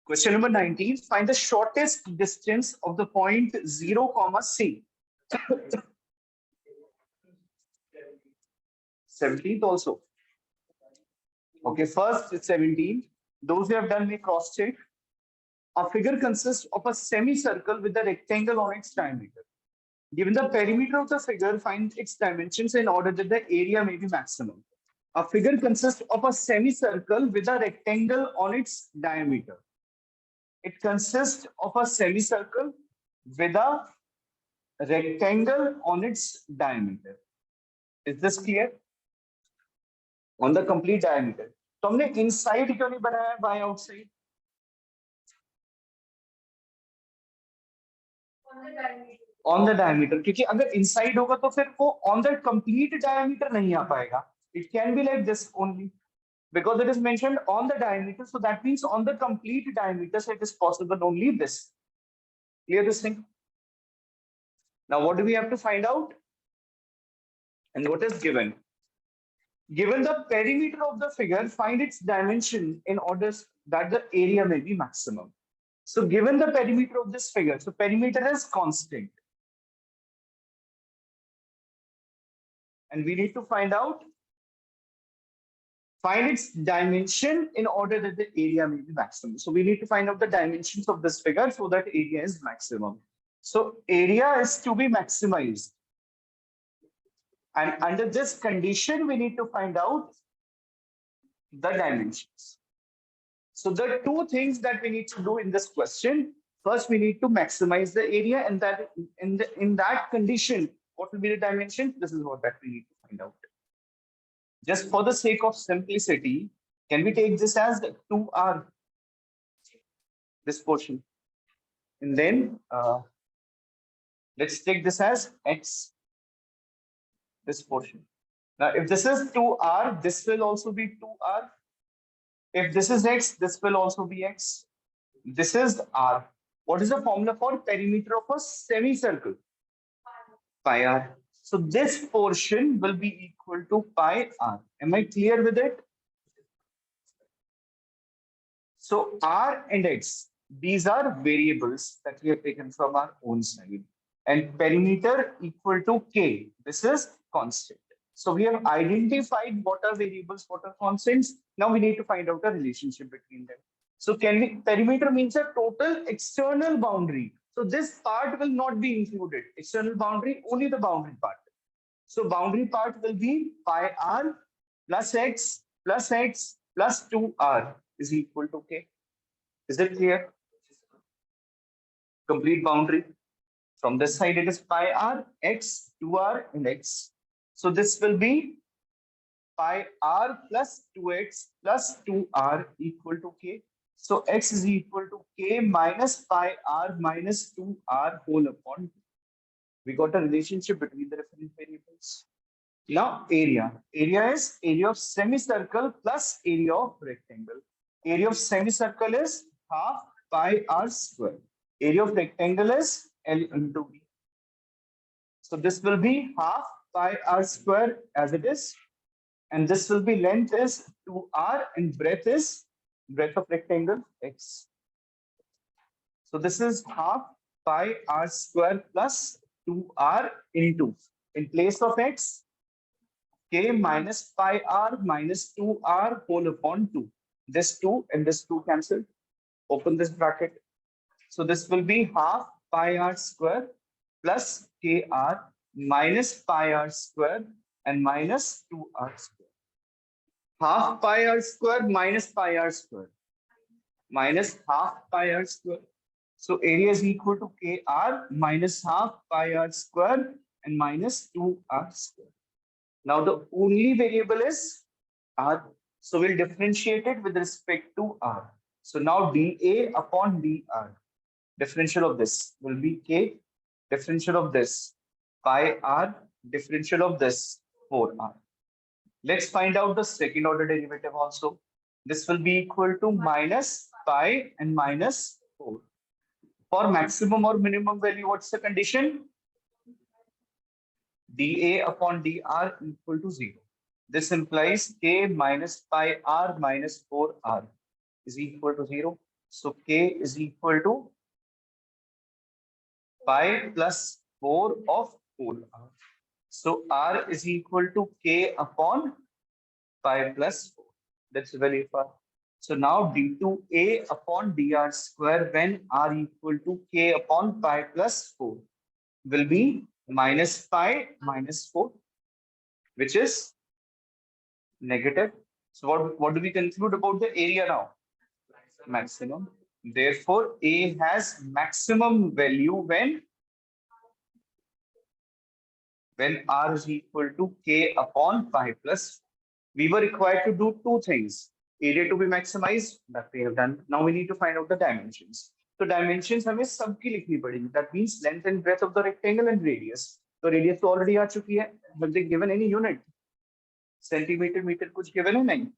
Question number 19. Find the shortest distance of the point 0, C. 17th also. Okay, first it's 17. Those who have done may cross check. A figure consists of a semicircle with a rectangle on its diameter. Given the perimeter of the figure, find its dimensions in order that the area may be maximum. A figure consists of a semicircle with a rectangle on its diameter. It consists of a semicircle with a rectangle on its diameter. Is this clear? On the complete diameter. तो हमने inside क्यों नहीं बनाया by outside? On the diameter. क्योंकि अगर inside होगा तो फिर वो on the complete diameter नहीं आ पाएगा. It can be like this only. Because it is mentioned on the diameter, so that means on the complete diameter, so it is possible only this. Clear this thing? Now, what do we have to find out? And what is given? Given the perimeter of the figure, find its dimension in order that the area may be maximum. So, given the perimeter of this figure, so perimeter is constant. And we need to find its dimension in order that the area may be maximum. So we need to find out the dimensions of this figure so that area is maximum. So area is to be maximized. And under this condition, we need to find out the dimensions. So there are two things that we need to do in this question. First, we need to maximize the area, and that in that condition, what will be the dimension? This is what that we need to find out. Just for the sake of simplicity, can we take this as 2R, this portion? And then let's take this as X, this portion. Now, if this is 2R, this will also be 2R. If this is X, this will also be X. This is R. What is the formula for perimeter of a semicircle? Pi R. So this portion will be equal to pi R. Am I clear with it? So R and X, these are variables that we have taken from our own side. And perimeter equal to K. This is constant. So we have identified what are variables, what are constants. Now we need to find out a relationship between them. So perimeter means a total external boundary. So this part will not be included. External boundary, only the boundary part. So boundary part will be pi R plus X plus 2R is equal to K. Is it clear? Complete boundary. From this side, it is pi R, X, 2R, and X. So this will be pi R plus 2X plus 2R equal to K. So X is equal to K minus pi R minus 2R whole upon 2. We got a relationship between the different variables. Now area. Area is area of semicircle plus area of rectangle. Area of semicircle is half pi R square. Area of rectangle is L into V. So this will be half pi R square as it is. And this will be length is 2R and breadth is breadth of rectangle X. So this is half pi R square plus 2R into, in place of X, K minus pi R minus 2R whole upon 2. This 2 and this 2 cancelled. Open this bracket. So this will be half pi R square plus KR minus pi R square and minus 2R square. Half pi R square minus pi R square minus half pi R square. So area is equal to KR minus half pi R square and minus 2R square. Now the only variable is R. So we'll differentiate it with respect to R. So now dA upon dR. Differential of this will be K. Differential of this pi R. Differential of this 4R. Let's find out the second order derivative also. This will be equal to minus pi and minus 4. For maximum or minimum value, what's the condition? dA upon dr equal to 0. This implies K minus pi R minus 4R is equal to 0. So k is equal to pi plus 4 of whole r. So r is equal to k upon pi plus 4. That's very far. So now d2a upon dr square when r equal to k upon pi plus 4 will be minus pi minus 4, which is negative. So what do we conclude about the area now? Maximum. Therefore, A has maximum value when R is equal to K upon pi plus. We were required to do two things. Area to be maximized, that we have done. Now we need to find out the dimensions. So dimensions हमें सबकी लिखनी पड़ेगी. That means length and breadth of the rectangle and radius. So radius तो already आ चुकी है. Have they given any unit? Centimeter, meter कुछ given है नहीं?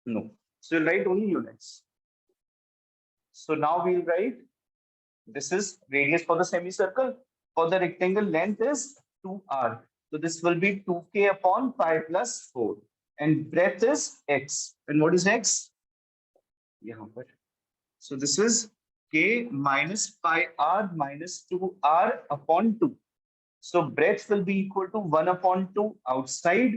No. So we'll write only units. So now we'll write this is radius for the semicircle. For the rectangle, length is 2r. So this will be 2k upon pi plus 4. And breadth is x. And what is x? So this is k minus pi r minus 2r upon 2. So breadth will be equal to 1 upon 2 outside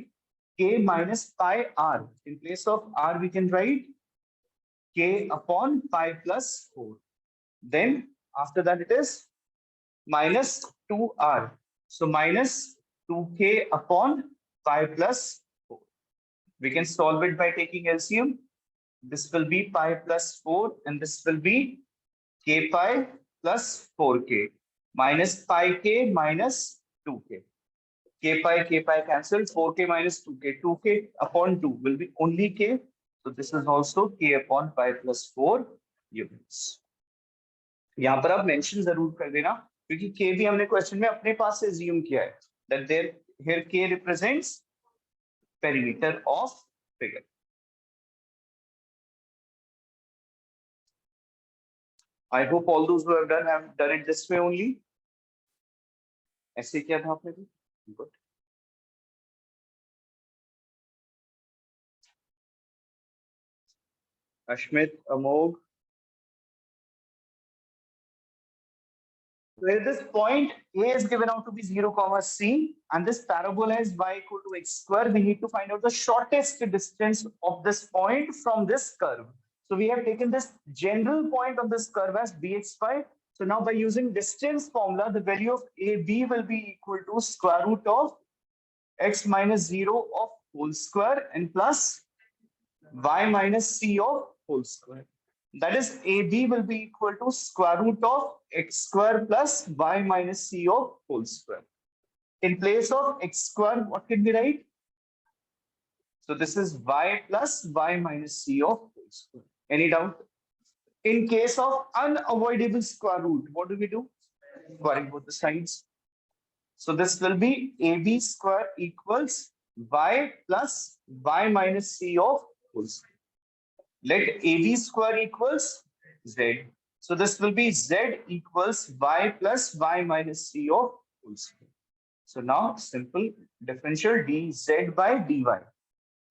k minus pi r. In place of r, we can write k upon pi plus 4. Then after that it is minus 2r. So minus 2k upon pi plus 4. We can solve it by taking LCM. This will be pi plus 4 and this will be k pi plus 4k minus pi k minus 2k. K pi cancel, 4k minus 2k. 2k upon 2 will be only k. So this is also k upon pi plus 4 units. यहाँ पर आप mention जरूर कर देना क्योंकि k भी हमने question में अपने पास से assume किया है that there here k represents perimeter of figure. I hope all those who have done it this way only. ऐसे किया था आपने भी? Good. Ashmit, Amog. Where this point A is given out to be 0, c, and this parabola is y equal to x square, we need to find out the shortest distance of this point from this curve. So we have taken this general point of this curve as bx5. So now by using distance formula, the value of AB will be equal to square root of x minus 0 of whole square and plus y minus c of whole square. That is, AB will be equal to square root of x square plus y minus c of whole square. In place of x square, what can we write? So this is y plus y minus c of whole square. Any doubt? In case of unavoidable square root, what do we do? Squaring both the sides. So this will be AB square equals y plus y minus c of whole square. Let AB square equals z. So this will be z equals y plus y minus c of whole square. So now simple differential dz by dy.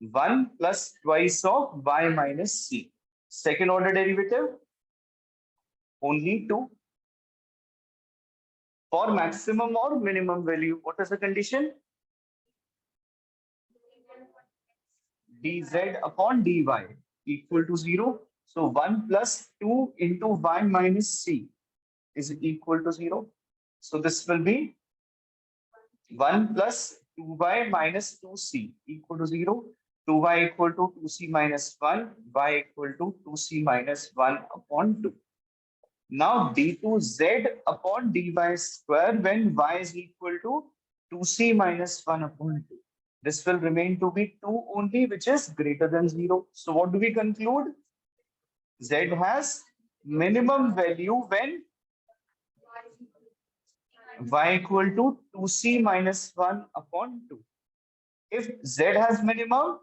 1 plus twice of y minus c. Second order derivative, only 2. For maximum or minimum value, what is the condition? dz upon dy equal to 0. So 1 plus 2 into y minus c is equal to 0. So this will be 1 plus 2y minus 2c equal to 0. 2y equal to 2c minus 1, y equal to 2c minus 1 upon 2. Now d2z upon dy square when y is equal to 2c minus 1 upon 2. This will remain to be 2 only, which is greater than 0. So what do we conclude? Z has minimum value when y equal to 2c minus 1 upon 2. If Z has minimum,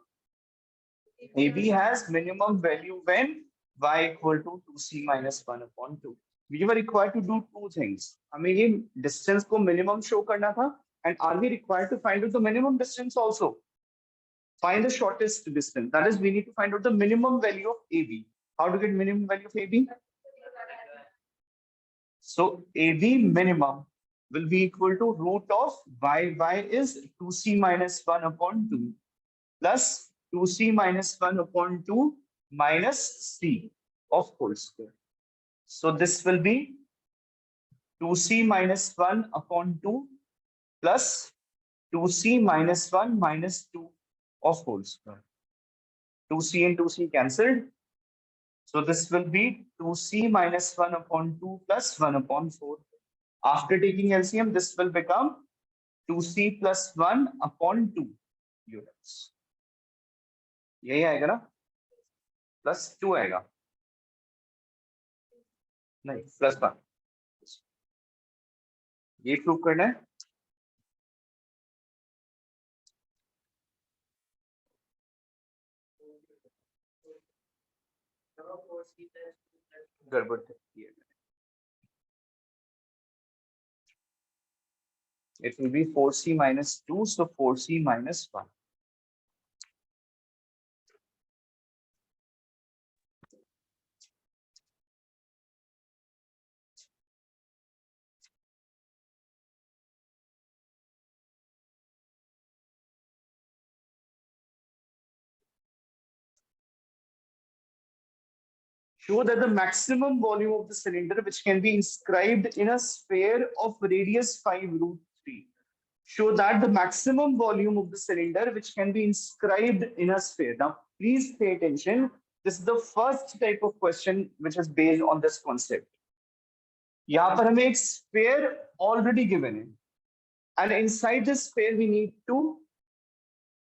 AB has minimum value when y equal to 2c minus 1 upon 2. We were required to do two things. हमें ये distance को minimum show करना था, and are we required to find out the minimum distance also? Find the shortest distance. That is, we need to find out the minimum value of AB. How to get minimum value of AB? So AB minimum will be equal to root of y is 2c minus 1 upon 2 plus 2c minus 1 upon 2 minus c of whole square. So this will be 2c minus 1 upon 2 plus 2c minus 1 minus 2 of whole square. 2c and 2c cancelled. So this will be 2c minus 1 upon 2 plus 1 upon 4. After taking LCM, this will become 2c plus 1 upon 2 units. यही आएगा ना? Plus 2 आएगा. नहीं, plus 1. ये prove करना है. गड़बड़ है. It will be 4c minus 2, so 4c minus 1. Show that the maximum volume of the cylinder, which can be inscribed in a sphere of radius 5 root 3. Show that the maximum volume of the cylinder, which can be inscribed in a sphere. Now, please pay attention. This is the first type of question which is based on this concept. यहाँ पर हमें एक sphere already given है, and inside this sphere we need to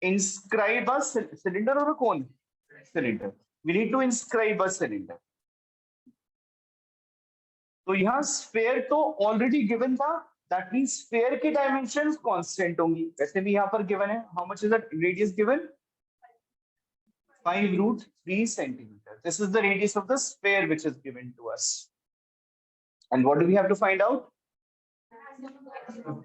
inscribe a cylinder or a cone. Cylinder. We need to inscribe a cylinder. तो यहाँ sphere तो already given था. That means sphere की dimensions constant होंगी. वैसे भी यहाँ पर given है. How much is the radius given? 5 root 3 centimeter. This is the radius of the sphere which is given to us. And what do we have to find out?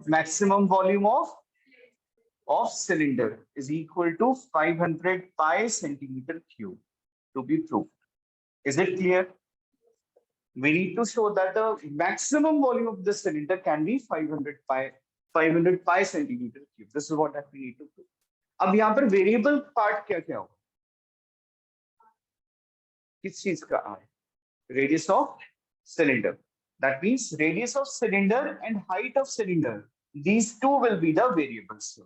Maximum volume of cylinder is equal to 500 pi centimeter cube to be proved. Is it clear? We need to show that the maximum volume of the cylinder can be 500 pi centimeter cube. This is what we need to prove. अब यहाँ पर variable part क्या क्या होगा? किस चीज का है? Radius of cylinder. That means radius of cylinder and height of cylinder. These two will be the variables.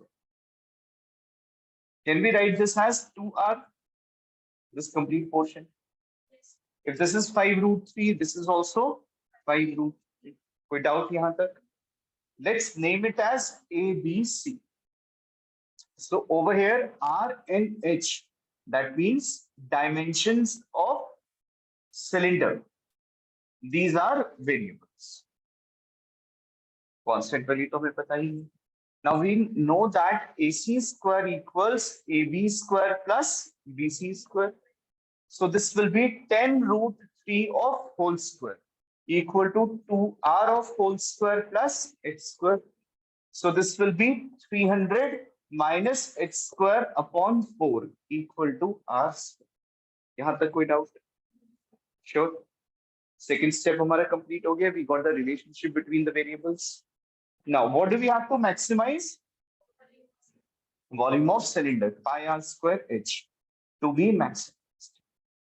Can we write this as 2r? This complete portion. If this is 5 root 3, this is also 5 root 3. कोई doubt यहाँ तक? Let's name it as A, B, C. So over here, R and H. That means dimensions of cylinder. These are variables. Constant value तो हमें पता ही नहीं. Now we know that AC square equals AB square plus BC square. So this will be 10 root 3 of whole square equal to 2r of whole square plus h square. So this will be 300 minus h square upon 4 equal to r square. यहाँ तक कोई doubt? Sure. Second step हमारा complete हो गया. We got the relationship between the variables. Now, what do we have to maximize? Volume of cylinder, pi r square h, to be maximized.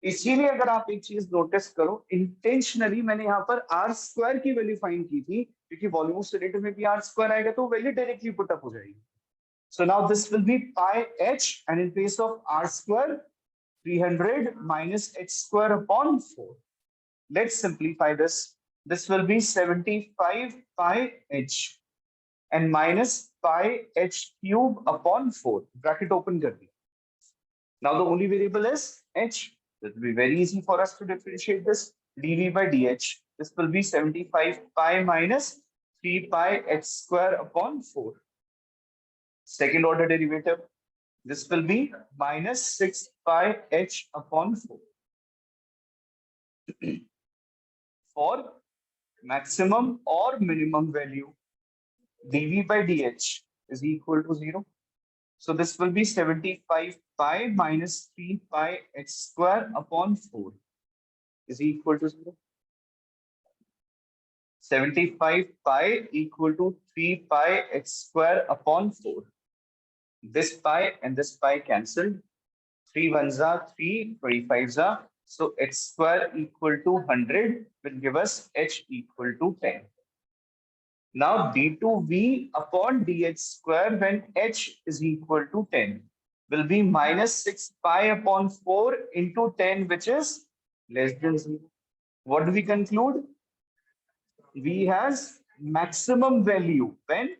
इसीलिए अगर आप एक चीज नोटिस करो, इंटेंशनली मैंने यहाँ पर r स्क्वायर की वैल्यू फाइंड की थी, क्योंकि वॉल्यूम ऑफ सिलेंडर में भी r स्क्वायर आएगा तो वैल्यू डायरेक्टली पुट अप हो जाएगी. So now this will be pi h, and in place of r square, 300 minus h square upon 4. Let's simplify this. This will be 75 pi h and minus pi h cube upon 4. Bracket open kar diya. Now the only variable is h. It will be very easy for us to differentiate this. dv by dh. This will be 75 pi minus 3 pi h square upon 4. Second order derivative. This will be minus 6 pi h upon 4. For maximum or minimum value, dv by dh is equal to 0. So this will be 75 pi minus 3 pi h square upon 4. is equal to 0. 75 pi equal to 3 pi x square upon 4. This pi and this pi cancelled. 3 ones are 3, 25s are. So x square equal to 100 will give us h equal to 10. Now d2v upon dh square when h is equal to 10 will be minus 6 pi upon 4 into 10, which is less than 0. What do we conclude? V has maximum value when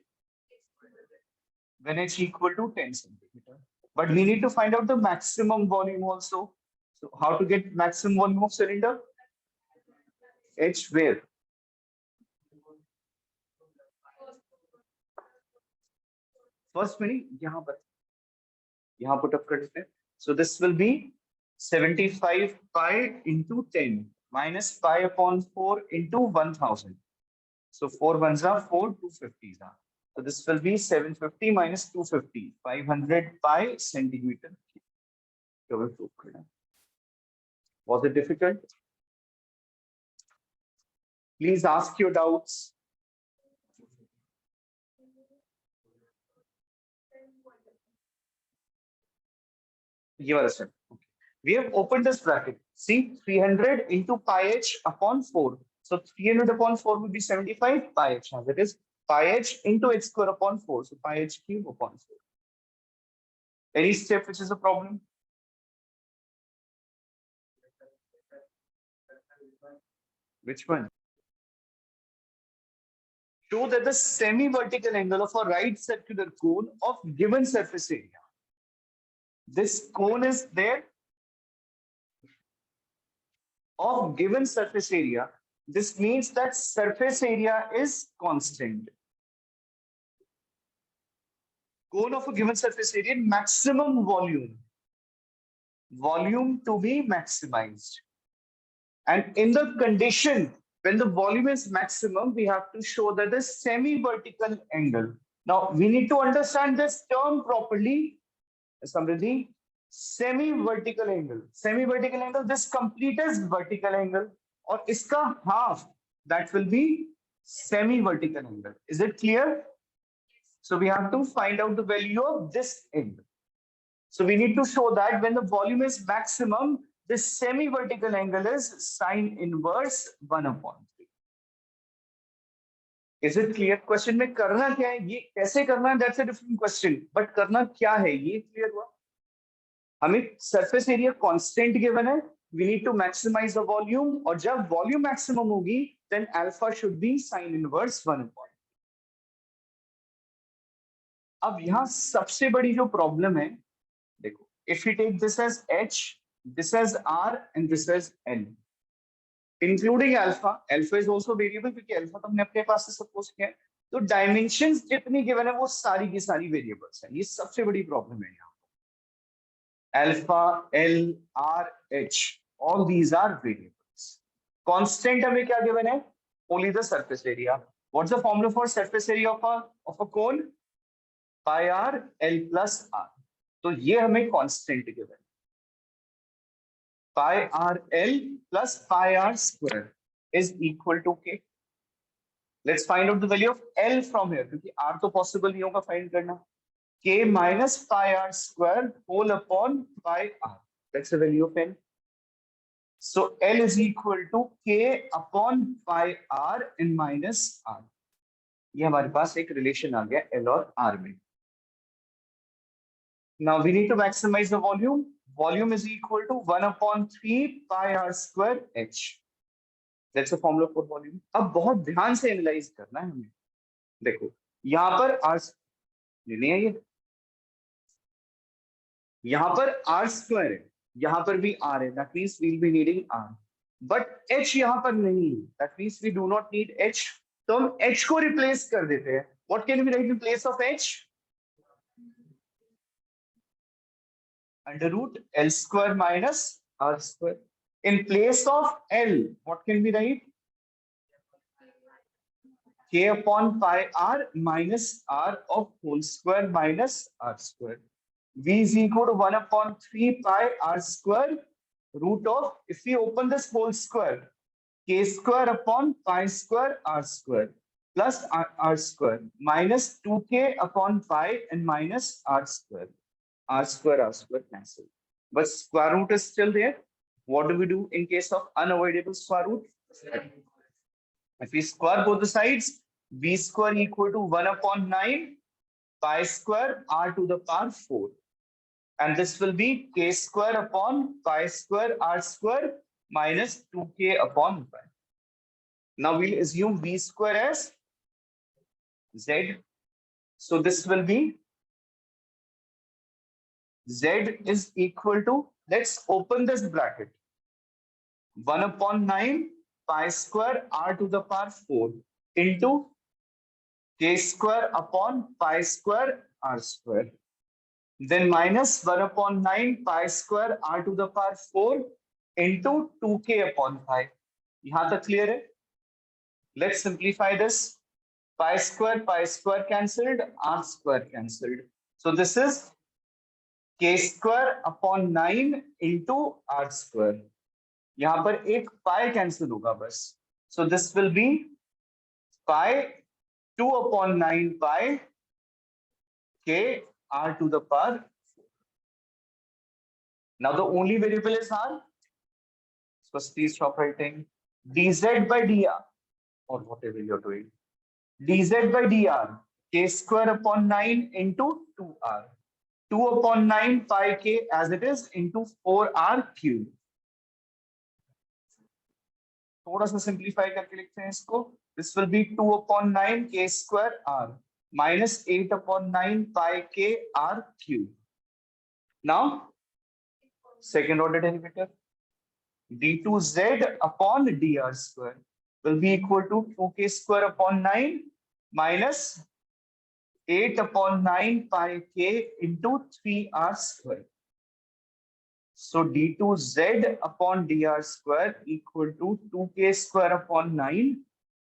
h equal to 10 centimeter. But we need to find out the maximum volume also. So how to get maximum volume of cylinder? H where? First meaning यहाँ put up करते हैं. So this will be 75 pi into 10 minus pi upon 4 into 1000. So 4 ones are 4, 250s are. So this will be 750 minus 250, 500 pi centimeter. Was it difficult? Please ask your doubts. Okay. We have opened this bracket. See, 300 into pi h upon 4. So 300 upon 4 will be 75 pi h. That is pi h into h square upon 4. So pi h cube upon 4. Any step which is a problem? Which one? Show that the semi-vertical angle of a right circular cone of given surface area. This cone is there of given surface area. This means that surface area is constant. Cone of a given surface area, maximum volume. Volume to be maximized. And in the condition, when the volume is maximum, we have to show that the semi-vertical angle. Now, we need to understand this term properly. Samriddhi, semi-vertical angle. Semi-vertical angle, this complete is vertical angle. Or iska half, that will be semi-vertical angle. Is it clear? So we have to find out the value of this angle. So we need to show that when the volume is maximum, this semi-vertical angle is sine inverse 1 upon 3. Is it clear? Question में करना क्या है? ये कैसे करना है? That's a different question. But करना क्या है? ये clear हुआ? हमें surface area constant given है. We need to maximize the volume. और जब volume maximum होगी, then alpha should be sine inverse 1 upon 3. अब यहाँ सबसे बड़ी जो problem है, देखो, if we take this as h, this as r, and this as n. Including alpha. Alpha is also variable क्योंकि alpha तो हमने अपने पास से सपोज किया है. तो dimensions जितनी given है वो सारी की सारी variables हैं. ये सबसे बड़ी problem है यहाँ. Alpha, L, R, H, all these are variables. Constant हमें क्या given है? Only the surface area. What's the formula for surface area of a cone? Pi r L plus r. तो ये हमें constant given है. Pi r L plus pi r square is equal to k. Let's find out the value of L from here क्योंकि r तो possible नहीं होगा find करना. K minus pi r square whole upon pi r. That's the value of L. So L is equal to K upon pi r and minus r. ये हमारे पास एक relation आ गया L और R में. Now we need to maximize the volume. Volume is equal to 1 upon 3 pi r square h. That's the formula for volume. अब बहुत ध्यान से एनालाइज करना है हमें. देखो यहाँ पर r नहीं है, ये यहाँ पर r square है, यहाँ पर भी r है. That means we'll be needing r. But h यहाँ पर नहीं है. That means we do not need h. तो हम h को replace कर देते हैं. What can we write in place of h? Under root L square minus R square. In place of L, what can we write? K upon pi R minus R of whole square minus R square. V is equal to 1 upon 3 pi R square root of, if we open this whole square, k square upon pi square r square plus r square minus 2k upon pi and minus r square cancel. But square root is still there. What do we do in case of unavoidable square root? If we square both the sides, b square equal to 1 upon 9 pi square r to the power 4. And this will be k square upon pi square r square minus 2k upon pi. Now we'll assume v square as z. So this will be z is equal to, let's open this bracket, 1 upon 9 pi square r to the power 4 into k square upon pi square r square. Then minus 1 upon 9 pi square r to the power 4 into 2k upon pi. यहाँ तक clear है? Let's simplify this. Pi square cancelled, r square cancelled. So this is k square upon 9 into r square. यहाँ पर एक pi cancel होगा बस. So this will be pi 2 upon 9 pi k r to the power 4. Now the only variable is r. So please stop writing dz by dr or whatever you're doing. dz by dr, k square upon 9 into 2r. 2 upon 9 pi k as it is into 4r cube. थोड़ा सा simplify करके लिखते हैं इसको. This will be 2 upon 9 k square r minus 8 upon 9 pi k r cube. Now, second order derivative, d2z upon dr square will be equal to 2k square upon 9 minus 8 upon 9 pi k into 3r square. So d2z upon dr square equal to 2k square upon 9